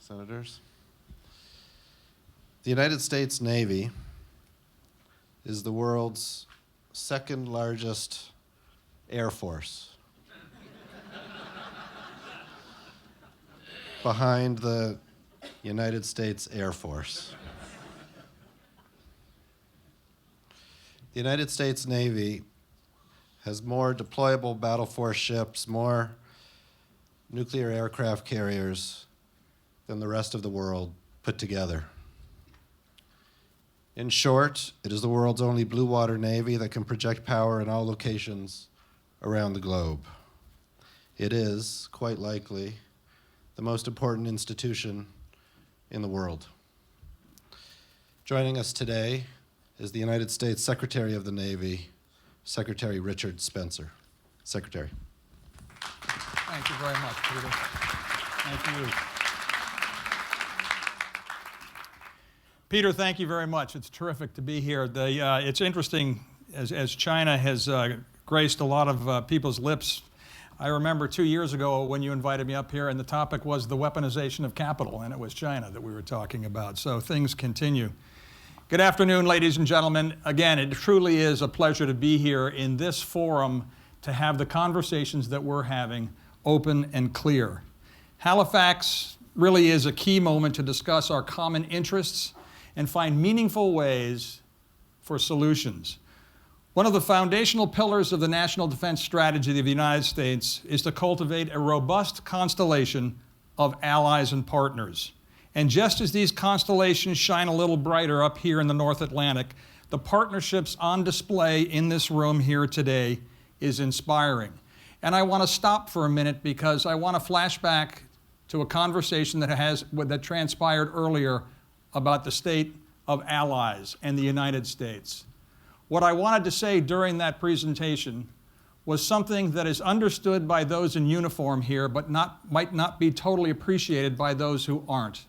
Senators. The United States Navy is the world's second largest air force, behind the United States Air Force. The United States Navy has more deployable battle force ships, more nuclear aircraft carriers than the rest of the world put together. In short, it is the world's only blue water navy that can project power in all locations around the globe. It is, quite likely, the most important institution in the world. Joining us today is the United States Secretary of the Navy, Secretary Richard Spencer. Secretary. Thank you very much, Peter. Thank you. Peter, thank you very much. It's terrific to be here. It's interesting, as China has graced a lot of people's lips. I remember 2 years ago when you invited me up here, and the topic was the weaponization of capital, and it was China that we were talking about. So things continue. Good afternoon, ladies and gentlemen. Again, it truly is a pleasure to be here in this forum to have the conversations that we're having open and clear. Halifax really is a key moment to discuss our common interests and find meaningful ways for solutions. One of the foundational pillars of the national defense strategy of the United States is to cultivate a robust constellation of allies and partners. And just as these constellations shine a little brighter up here in the North Atlantic, the partnerships on display in this room here today is inspiring. And I want to stop for a minute because I want to flash back to a conversation that transpired earlier about the state of allies and the United States. What I wanted to say during that presentation was something that is understood by those in uniform here, but might not be totally appreciated by those who aren't.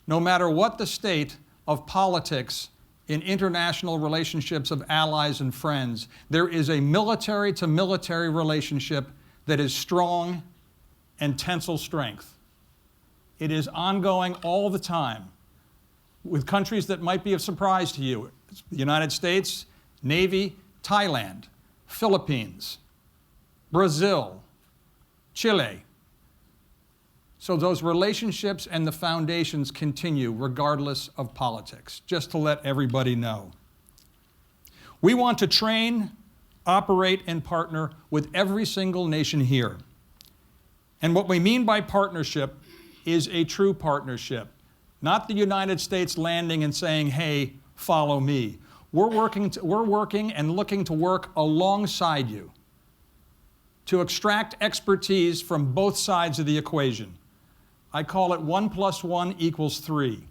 No matter what the state of politics in international relationships of allies and friends, there is a military-to-military relationship that is strong and tensile strength. It is ongoing all the time with countries that might be of surprise to you. The United States, Navy, Thailand, Philippines, Brazil, Chile. So those relationships and the foundations continue regardless of politics, just to let everybody know. We want to train, operate, and partner with every single nation here. And what we mean by partnership is a true partnership, not the United States landing and saying, hey, follow me. We're working and looking to work alongside you to extract expertise from both sides of the equation. I call it 1 + 1 = 3.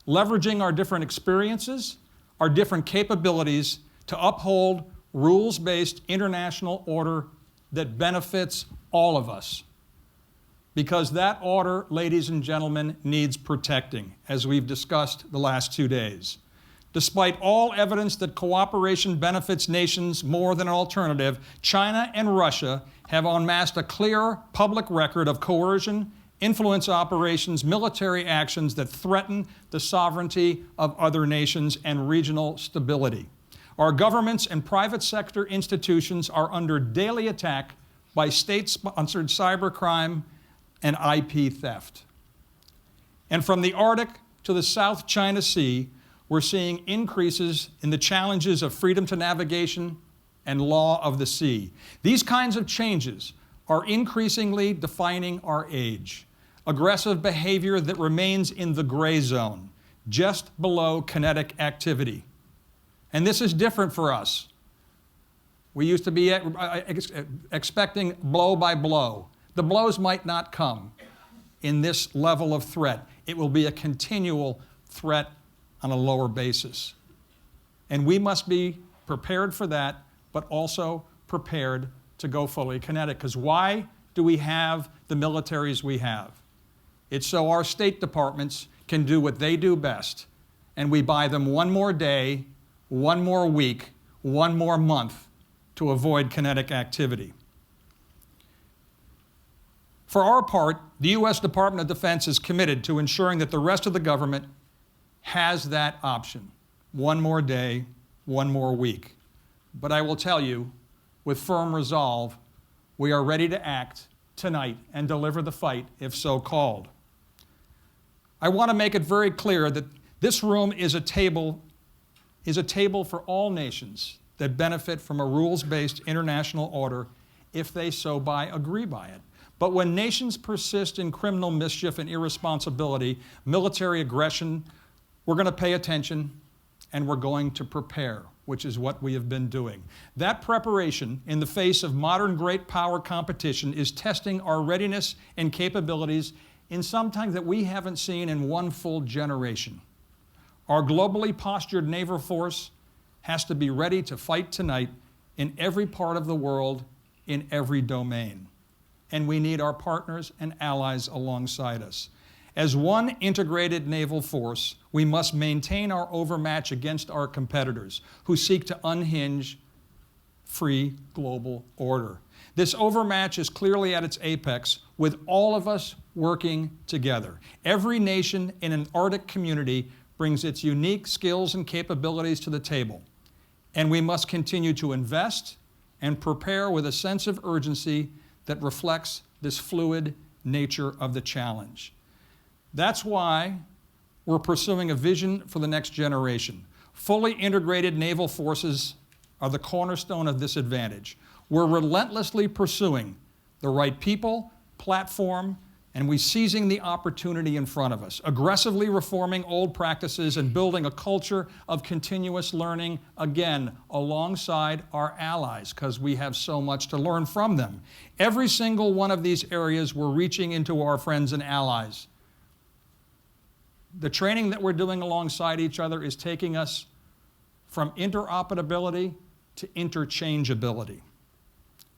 Leveraging our different experiences, our different capabilities to uphold rules-based international order that benefits all of us. Because that order, ladies and gentlemen, needs protecting, as we've discussed the last 2 days. Despite all evidence that cooperation benefits nations more than an alternative, China and Russia have amassed a clear public record of coercion, influence operations, military actions that threaten the sovereignty of other nations and regional stability. Our governments and private sector institutions are under daily attack by state-sponsored cybercrime and IP theft. And from the Arctic to the South China Sea, we're seeing increases in the challenges of freedom to navigation and law of the sea. These kinds of changes are increasingly defining our age. Aggressive behavior that remains in the gray zone, just below kinetic activity. And this is different for us. We used to be expecting blow by blow. The blows might not come in this level of threat. It will be a continual threat on a lower basis. And we must be prepared for that, but also prepared to go fully kinetic. Because why do we have the militaries we have? It's so our State Departments can do what they do best, and we buy them one more day, one more week, one more month to avoid kinetic activity. For our part, the U.S. Department of Defense is committed to ensuring that the rest of the government has that option. One more day, one more week. But I will tell you, with firm resolve, we are ready to act tonight and deliver the fight if so called. I want to make it very clear that this room is a table for all nations that benefit from a rules-based international order if they so agree by it. But when nations persist in criminal mischief and irresponsibility, military aggression, we're going to pay attention and we're going to prepare, which is what we have been doing. That preparation in the face of modern great power competition is testing our readiness and capabilities in sometimes that we haven't seen in one full generation. Our globally postured naval force has to be ready to fight tonight in every part of the world, in every domain. And we need our partners and allies alongside us. As one integrated naval force, we must maintain our overmatch against our competitors who seek to unhinge free global order. This overmatch is clearly at its apex with all of us working together. Every nation in an Arctic community brings its unique skills and capabilities to the table, and we must continue to invest and prepare with a sense of urgency that reflects this fluid nature of the challenge. That's why we're pursuing a vision for the next generation. Fully integrated naval forces are the cornerstone of this advantage. We're relentlessly pursuing the right people, platform, and we're seizing the opportunity in front of us, aggressively reforming old practices and building a culture of continuous learning, again, alongside our allies, because we have so much to learn from them. Every single one of these areas, we're reaching into our friends and allies. The training that we're doing alongside each other is taking us from interoperability to interchangeability.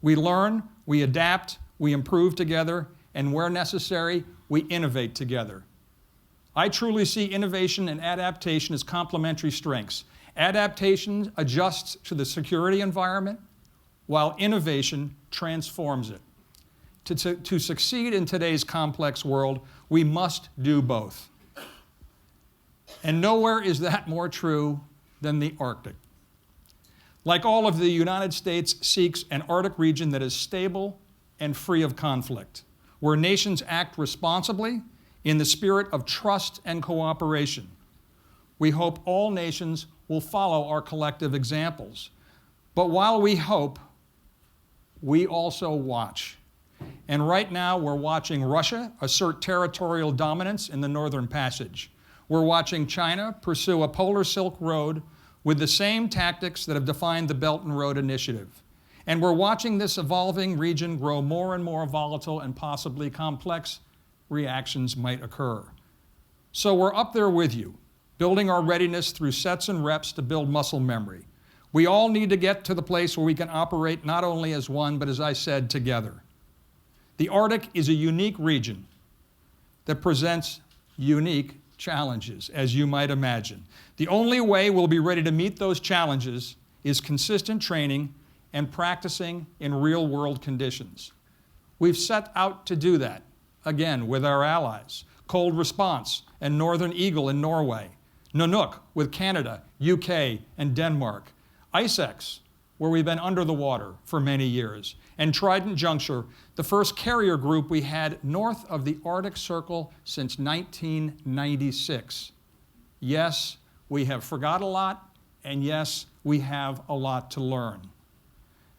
We learn, we adapt, we improve together, and where necessary, we innovate together. I truly see innovation and adaptation as complementary strengths. Adaptation adjusts to the security environment, while innovation transforms it. To succeed in today's complex world, we must do both. And nowhere is that more true than the Arctic. Like all of the United States seeks an Arctic region that is stable and free of conflict, where nations act responsibly in the spirit of trust and cooperation. We hope all nations will follow our collective examples. But while we hope, we also watch. And right now, we're watching Russia assert territorial dominance in the Northern Passage. We're watching China pursue a polar Silk Road with the same tactics that have defined the Belt and Road Initiative. And we're watching this evolving region grow more and more volatile and possibly complex reactions might occur. So we're up there with you, building our readiness through sets and reps to build muscle memory. We all need to get to the place where we can operate not only as one, but as I said, together. The Arctic is a unique region that presents unique challenges, as you might imagine. The only way we'll be ready to meet those challenges is consistent training and practicing in real-world conditions. We've set out to do that, again, with our allies, Cold Response and Northern Eagle in Norway, Nanook with Canada, UK, and Denmark, ICEX, where we've been under the water for many years, and Trident Juncture, the first carrier group we had north of the Arctic Circle since 1996. Yes, we have forgot a lot, and yes, we have a lot to learn.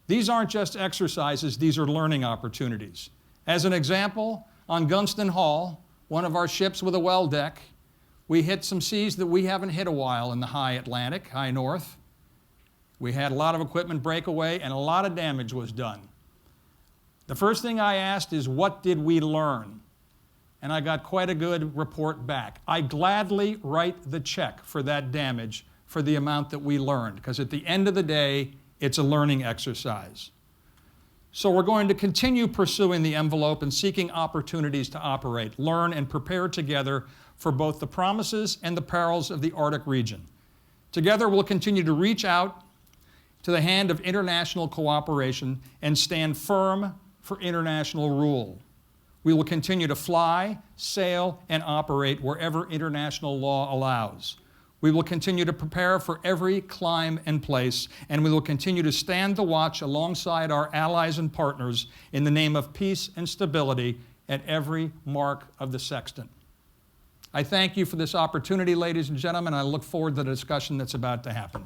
These aren't just exercises, these are learning opportunities. As an example, on Gunston Hall, one of our ships with a well deck, we hit some seas that we haven't hit a while in the high Atlantic, high north. We had a lot of equipment break away and a lot of damage was done. The first thing I asked is, what did we learn? And I got quite a good report back. I gladly write the check for that damage for the amount that we learned, because at the end of the day, it's a learning exercise. So we're going to continue pursuing the envelope and seeking opportunities to operate, learn, and prepare together for both the promises and the perils of the Arctic region. Together, we'll continue to reach out to the hand of international cooperation and stand firm for international rule. We will continue to fly, sail, and operate wherever international law allows. We will continue to prepare for every climb and place, and we will continue to stand the watch alongside our allies and partners in the name of peace and stability at every mark of the sextant. I thank you for this opportunity, ladies and gentlemen. I look forward to the discussion that's about to happen.